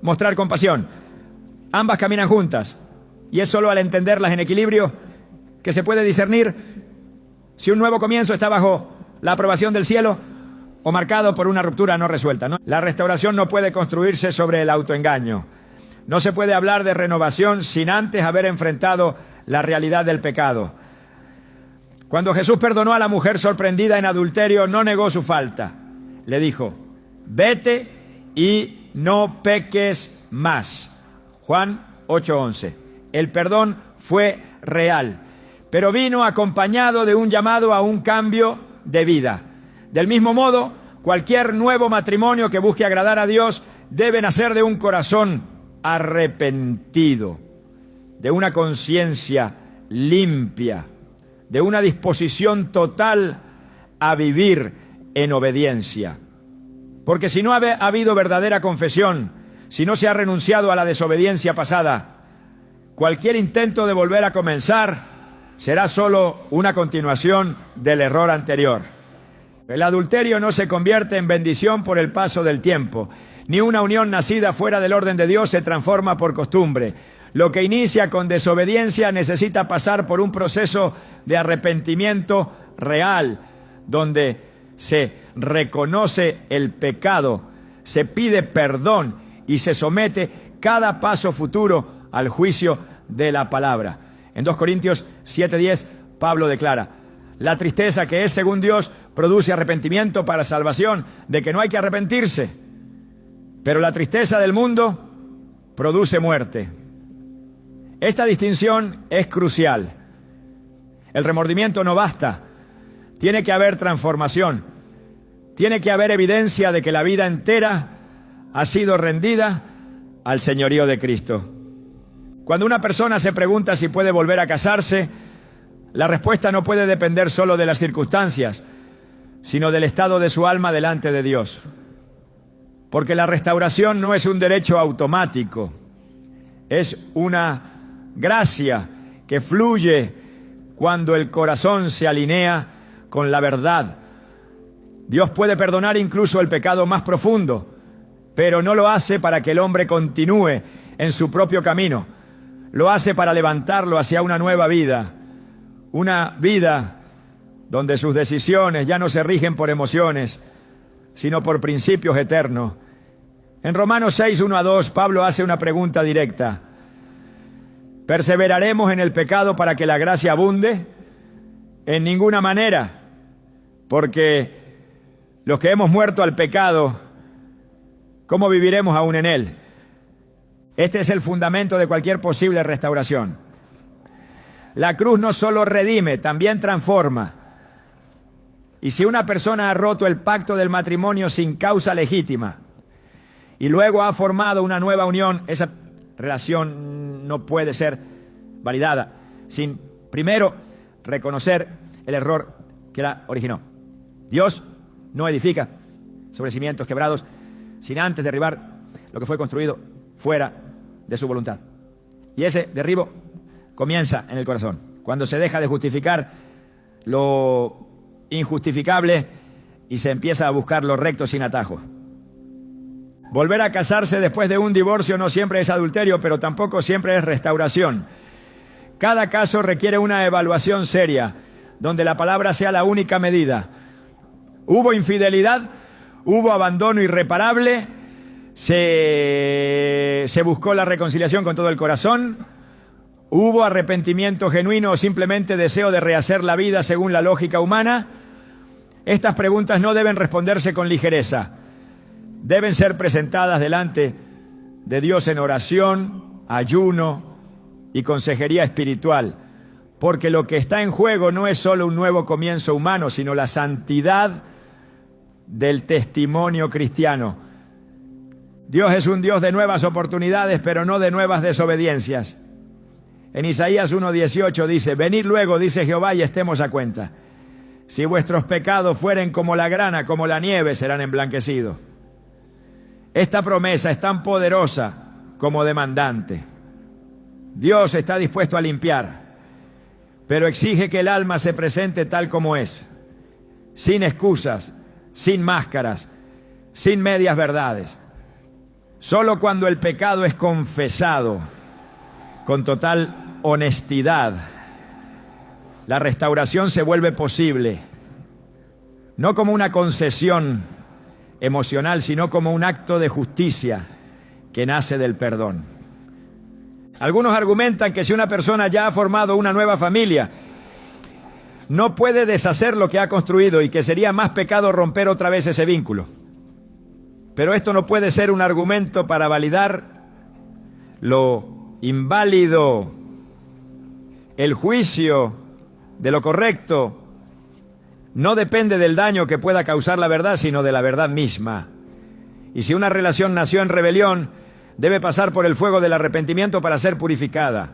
mostrar compasión. Ambas caminan juntas. Y es solo al entenderlas en equilibrio que se puede discernir si un nuevo comienzo está bajo la aprobación del cielo o marcado por una ruptura no resuelta, ¿no? La restauración no puede construirse sobre el autoengaño. No se puede hablar de renovación sin antes haber enfrentado la realidad del pecado. Cuando Jesús perdonó a la mujer sorprendida en adulterio, no negó su falta. Le dijo, vete y no peques más. Juan 8:11. El perdón fue real, pero vino acompañado de un llamado a un cambio de vida. Del mismo modo, cualquier nuevo matrimonio que busque agradar a Dios debe nacer de un corazón arrepentido, de una conciencia limpia, de una disposición total a vivir en obediencia. Porque si no ha habido verdadera confesión, si no se ha renunciado a la desobediencia pasada, cualquier intento de volver a comenzar será solo una continuación del error anterior. El adulterio no se convierte en bendición por el paso del tiempo, ni una unión nacida fuera del orden de Dios se transforma por costumbre. Lo que inicia con desobediencia necesita pasar por un proceso de arrepentimiento real, donde se reconoce el pecado, se pide perdón y se somete cada paso futuro al juicio de la palabra. En 2 Corintios 7:10, Pablo declara, la tristeza que es según Dios produce arrepentimiento para salvación, de que no hay que arrepentirse. Pero la tristeza del mundo produce muerte. Esta distinción es crucial. El remordimiento no basta. Tiene que haber transformación. Tiene que haber evidencia de que la vida entera ha sido rendida al señorío de Cristo. Cuando una persona se pregunta si puede volver a casarse, La respuesta no puede depender solo de las circunstancias, sino del estado de su alma delante de Dios. Porque la restauración no es un derecho automático, es una gracia que fluye cuando el corazón se alinea con la verdad. Dios puede perdonar incluso el pecado más profundo, pero no lo hace para que el hombre continúe en su propio camino. Lo hace para levantarlo hacia una nueva vida, una vida donde sus decisiones ya no se rigen por emociones, sino por principios eternos. En Romanos 6, 1-2, Pablo hace una pregunta directa. ¿Perseveraremos en el pecado para que la gracia abunde? En ninguna manera, porque los que hemos muerto al pecado, ¿cómo viviremos aún en él? Este es el fundamento de cualquier posible restauración. La cruz no solo redime, también transforma. Y si una persona ha roto el pacto del matrimonio sin causa legítima y luego ha formado una nueva unión, esa relación no puede ser validada sin primero reconocer el error que la originó. Dios no edifica sobre cimientos quebrados sin antes derribar lo que fue construido fuera de su voluntad. Y ese derribo comienza en el corazón, cuando se deja de justificar lo injustificable y se empieza a buscar lo recto sin atajo. Volver a casarse después de un divorcio no siempre es adulterio, pero tampoco siempre es restauración. Cada caso requiere una evaluación seria, donde la palabra sea la única medida. Hubo infidelidad, hubo abandono irreparable, se buscó la reconciliación con todo el corazón, hubo arrepentimiento genuino o simplemente deseo de rehacer la vida según la lógica humana. Estas preguntas no deben responderse con ligereza. Deben ser presentadas delante de Dios en oración, ayuno y consejería espiritual, porque lo que está en juego no es solo un nuevo comienzo humano, sino la santidad del testimonio cristiano. Dios es un Dios de nuevas oportunidades, pero no de nuevas desobediencias. En Isaías 1:18 dice: venid luego, dice Jehová, y estemos a cuenta. Si vuestros pecados fueren como la grana, como la nieve, serán emblanquecidos. Esta promesa es tan poderosa como demandante. Dios está dispuesto a limpiar, pero exige que el alma se presente tal como es, sin excusas, sin máscaras, sin medias verdades. Solo cuando el pecado es confesado con total honestidad, la restauración se vuelve posible, no como una concesión emocional, sino como un acto de justicia que nace del perdón. Algunos argumentan que si una persona ya ha formado una nueva familia, no puede deshacer lo que ha construido y que sería más pecado romper otra vez ese vínculo. Pero esto no puede ser un argumento para validar lo inválido. El juicio de lo correcto no depende del daño que pueda causar la verdad, sino de la verdad misma. Y si una relación nació en rebelión, debe pasar por el fuego del arrepentimiento para ser purificada.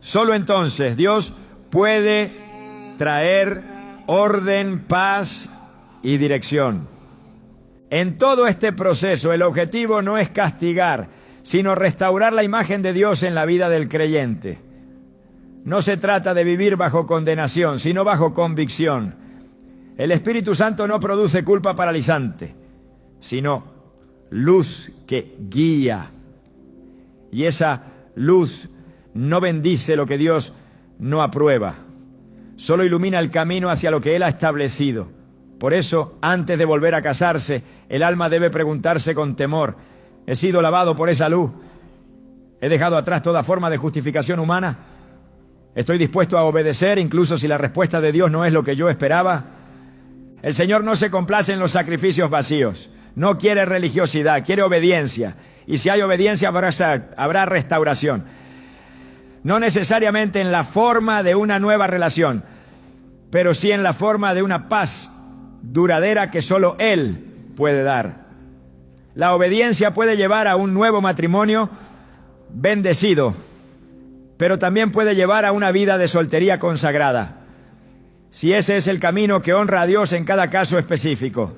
Solo entonces Dios puede traer orden, paz y dirección. En todo este proceso, el objetivo no es castigar, sino restaurar la imagen de Dios en la vida del creyente. No se trata de vivir bajo condenación, sino bajo convicción. El Espíritu Santo no produce culpa paralizante, sino luz que guía. Y esa luz no bendice lo que Dios no aprueba, solo ilumina el camino hacia lo que Él ha establecido. Por eso, antes de volver a casarse, el alma debe preguntarse con temor: ¿he sido lavado por esa luz? ¿He dejado atrás toda forma de justificación humana? ¿Estoy dispuesto a obedecer incluso si la respuesta de Dios no es lo que yo esperaba? El Señor no se complace en los sacrificios vacíos. No quiere religiosidad, quiere obediencia. Y si hay obediencia, habrá restauración. No necesariamente en la forma de una nueva relación, pero sí en la forma de una paz duradera que solo Él puede dar. La obediencia puede llevar a un nuevo matrimonio bendecido, pero también puede llevar a una vida de soltería consagrada. si ese es el camino que honra a Dios en cada caso específico.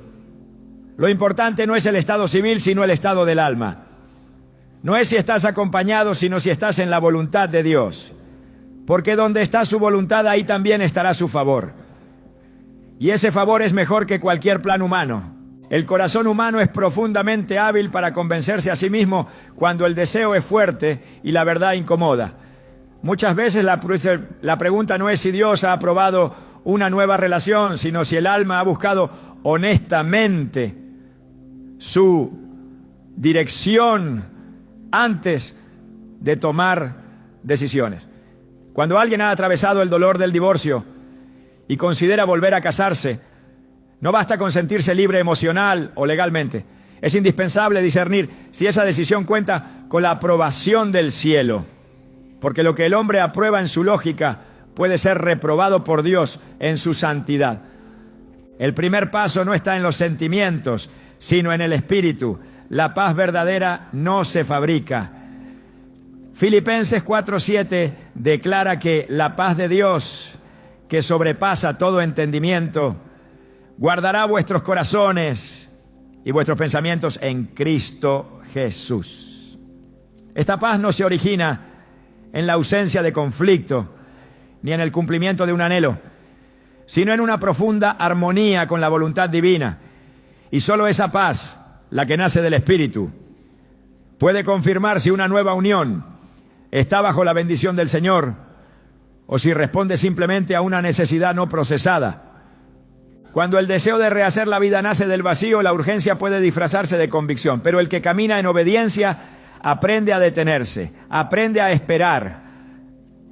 Lo importante no es el estado civil, sino el estado del alma. No es si estás acompañado, sino si estás en la voluntad de Dios. Porque donde está su voluntad, ahí también estará su favor. Y ese favor es mejor que cualquier plan humano. El corazón humano es profundamente hábil para convencerse a sí mismo cuando el deseo es fuerte y la verdad incomoda. Muchas veces la pregunta no es si Dios ha aprobado una nueva relación, sino si el alma ha buscado honestamente su dirección antes de tomar decisiones. Cuando alguien ha atravesado el dolor del divorcio y considera volver a casarse, no basta con sentirse libre emocional o legalmente. Es indispensable discernir si esa decisión cuenta con la aprobación del cielo. Porque lo que el hombre aprueba en su lógica puede ser reprobado por Dios en su santidad. El primer paso no está en los sentimientos, sino en el espíritu. La paz verdadera no se fabrica. Filipenses 4:7 declara que la paz de Dios, que sobrepasa todo entendimiento, guardará vuestros corazones y vuestros pensamientos en Cristo Jesús. Esta paz no se origina en la ausencia de conflicto, ni en el cumplimiento de un anhelo, sino en una profunda armonía con la voluntad divina. Y solo esa paz, la que nace del Espíritu, puede confirmar si una nueva unión está bajo la bendición del Señor o si responde simplemente a una necesidad no procesada. Cuando el deseo de rehacer la vida nace del vacío, la urgencia puede disfrazarse de convicción, pero el que camina en obediencia aprende a detenerse, aprende a esperar,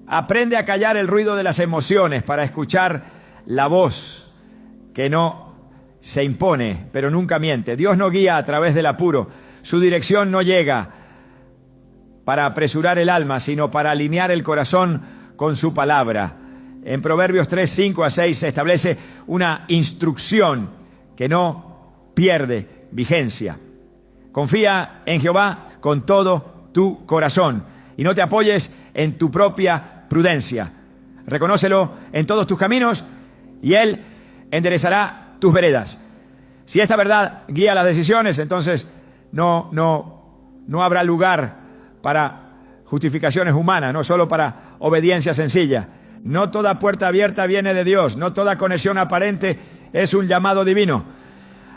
aprende a callar el ruido de las emociones para escuchar la voz que no se impone, pero nunca miente. Dios no guía a través del apuro, su dirección no llega para apresurar el alma, sino para alinear el corazón con su palabra. En Proverbios 3, 5 a 6 se establece una instrucción que no pierde vigencia. Confía en Jehová con todo tu corazón y no te apoyes en tu propia prudencia. Reconócelo en todos tus caminos y Él enderezará tus veredas. Si esta verdad guía las decisiones, entonces no habrá lugar para justificaciones humanas, no solo para obediencia sencilla. No toda puerta abierta viene de Dios, no toda conexión aparente es un llamado divino.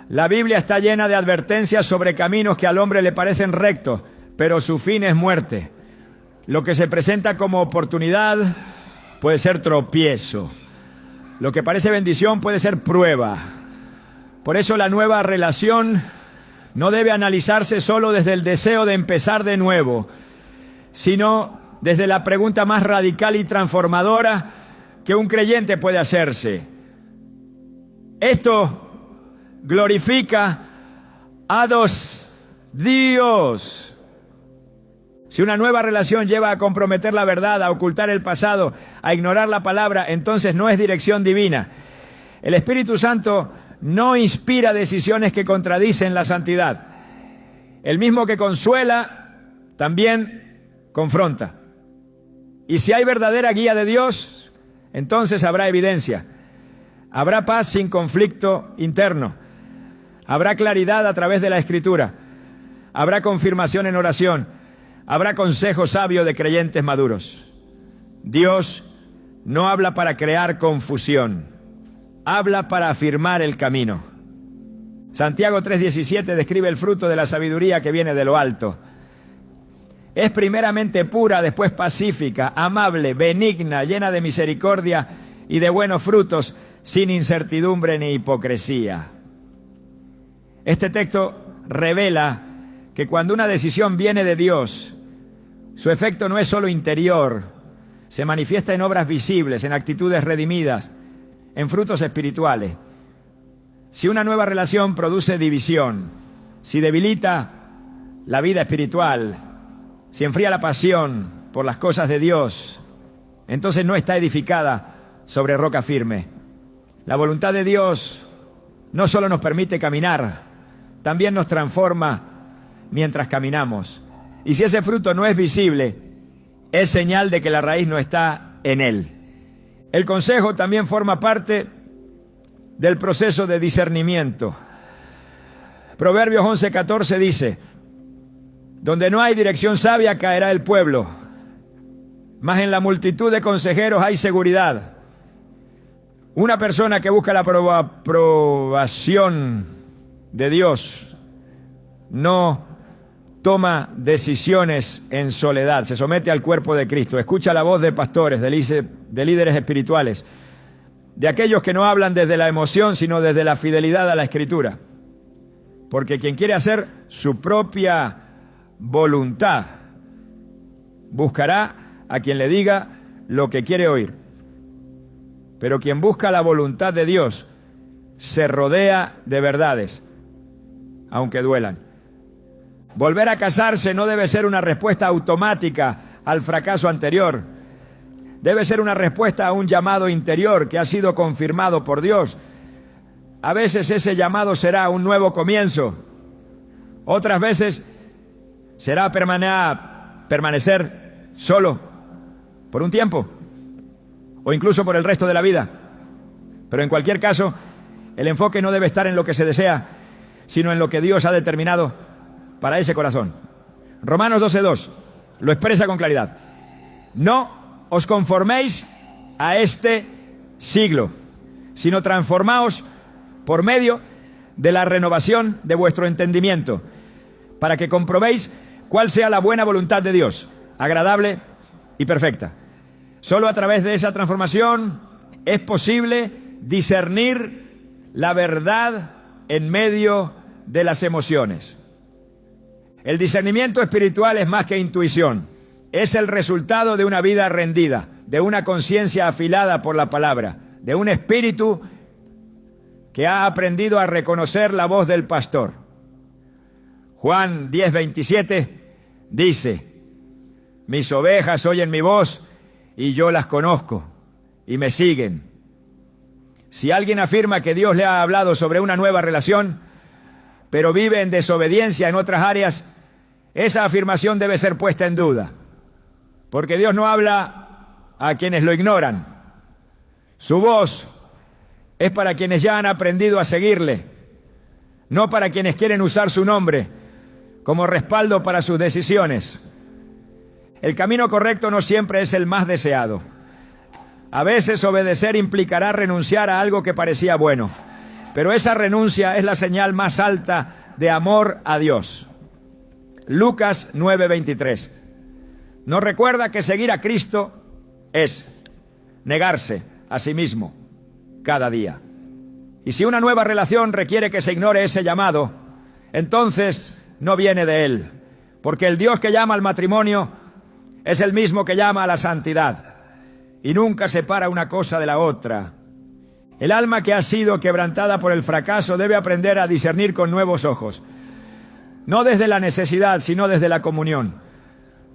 La Biblia está llena de advertencias sobre caminos que al hombre le parecen rectos, pero su fin es muerte. Lo que se presenta como oportunidad puede ser tropiezo. Lo que parece bendición puede ser prueba. Por eso la nueva relación no debe analizarse solo desde el deseo de empezar de nuevo, sino desde la pregunta más radical y transformadora que un creyente puede hacerse. Esto glorifica a Dios. Si una nueva relación lleva a comprometer la verdad, a ocultar el pasado, a ignorar la palabra, entonces no es dirección divina. El Espíritu Santo no inspira decisiones que contradicen la santidad. El mismo que consuela, también confronta. Y si hay verdadera guía de Dios, entonces habrá evidencia. Habrá paz sin conflicto interno. Habrá claridad a través de la Escritura. Habrá confirmación en oración. Habrá consejo sabio de creyentes maduros. Dios no habla para crear confusión. Habla para afirmar el camino. Santiago 3:17 describe el fruto de la sabiduría que viene de lo alto. Es primeramente pura, después pacífica, amable, benigna, llena de misericordia y de buenos frutos, sin incertidumbre ni hipocresía. Este texto revela que cuando una decisión viene de Dios, su efecto no es solo interior, se manifiesta en obras visibles, en actitudes redimidas, en frutos espirituales. Si una nueva relación produce división, si debilita la vida espiritual, si enfría la pasión por las cosas de Dios, entonces no está edificada sobre roca firme. La voluntad de Dios no solo nos permite caminar, también nos transforma mientras caminamos. Y si ese fruto no es visible, es señal de que la raíz no está en Él. El consejo también forma parte del proceso de discernimiento. Proverbios 11:14 dice: donde no hay dirección sabia caerá el pueblo, mas en la multitud de consejeros hay seguridad. Una persona que busca la aprobación de Dios no toma decisiones en soledad, se somete al cuerpo de Cristo, escucha la voz de pastores, de líderes espirituales, de aquellos que no hablan desde la emoción, sino desde la fidelidad a la Escritura. Porque quien quiere hacer su propia voluntad buscará a quien le diga lo que quiere oír. Pero quien busca la voluntad de Dios se rodea de verdades, aunque duelan. Volver a casarse no debe ser una respuesta automática al fracaso anterior. Debe ser una respuesta a un llamado interior que ha sido confirmado por Dios. A veces ese llamado será un nuevo comienzo. Otras veces será permanecer solo por un tiempo o incluso por el resto de la vida. Pero en cualquier caso, el enfoque no debe estar en lo que se desea, sino en lo que Dios ha determinado para ese corazón. Romanos 12:2 lo expresa con claridad. No os conforméis a este siglo, sino transformaos por medio de la renovación de vuestro entendimiento, para que comprobéis cuál sea la buena voluntad de Dios, agradable y perfecta. Solo a través de esa transformación es posible discernir la verdad en medio de las emociones. El discernimiento espiritual es más que intuición. Es el resultado de una vida rendida, de una conciencia afilada por la palabra, de un espíritu que ha aprendido a reconocer la voz del pastor. Juan 10:27 dice: mis ovejas oyen mi voz y yo las conozco y me siguen. Si alguien afirma que Dios le ha hablado sobre una nueva relación, pero vive en desobediencia en otras áreas, esa afirmación debe ser puesta en duda, porque Dios no habla a quienes lo ignoran. Su voz es para quienes ya han aprendido a seguirle, no para quienes quieren usar su nombre como respaldo para sus decisiones. El camino correcto no siempre es el más deseado. A veces obedecer implicará renunciar a algo que parecía bueno, pero esa renuncia es la señal más alta de amor a Dios. Lucas 9:23. Nos recuerda que seguir a Cristo es negarse a sí mismo cada día. Y si una nueva relación requiere que se ignore ese llamado, entonces no viene de Él, porque el Dios que llama al matrimonio es el mismo que llama a la santidad, y nunca separa una cosa de la otra. El alma que ha sido quebrantada por el fracaso debe aprender a discernir con nuevos ojos, no desde la necesidad, sino desde la comunión,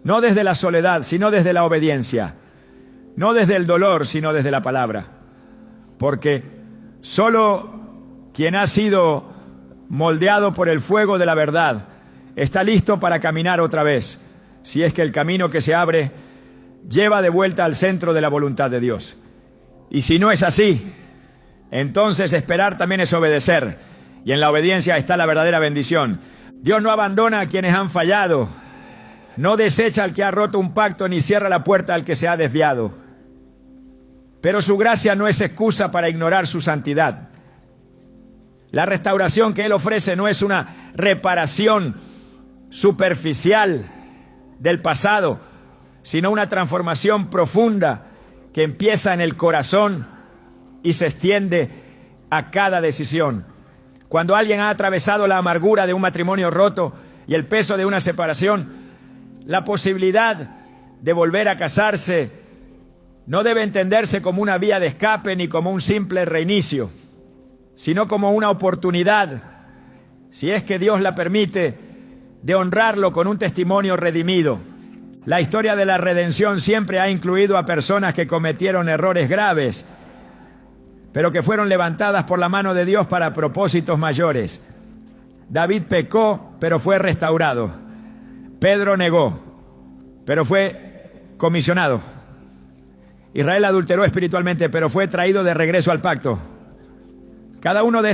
no desde la soledad, sino desde la obediencia, no desde el dolor, sino desde la palabra, porque solo quien ha sido moldeado por el fuego de la verdad está listo para caminar otra vez, si es que el camino que se abre lleva de vuelta al centro de la voluntad de Dios. Y si no es así, entonces esperar también es obedecer, y en la obediencia está la verdadera bendición. Dios no abandona a quienes han fallado, no desecha al que ha roto un pacto, ni cierra la puerta al que se ha desviado. Pero su gracia no es excusa para ignorar su santidad. La restauración que Él ofrece no es una reparación superficial del pasado, sino una transformación profunda que empieza en el corazón y se extiende a cada decisión. Cuando alguien ha atravesado la amargura de un matrimonio roto y el peso de una separación, la posibilidad de volver a casarse no debe entenderse como una vía de escape ni como un simple reinicio, sino como una oportunidad, si es que Dios la permite, de honrarlo con un testimonio redimido. La historia de la redención siempre ha incluido a personas que cometieron errores graves, pero que fueron levantadas por la mano de Dios para propósitos mayores. David pecó, pero fue restaurado. Pedro negó, pero fue comisionado. Israel adulteró espiritualmente, pero fue traído de regreso al pacto. Cada uno de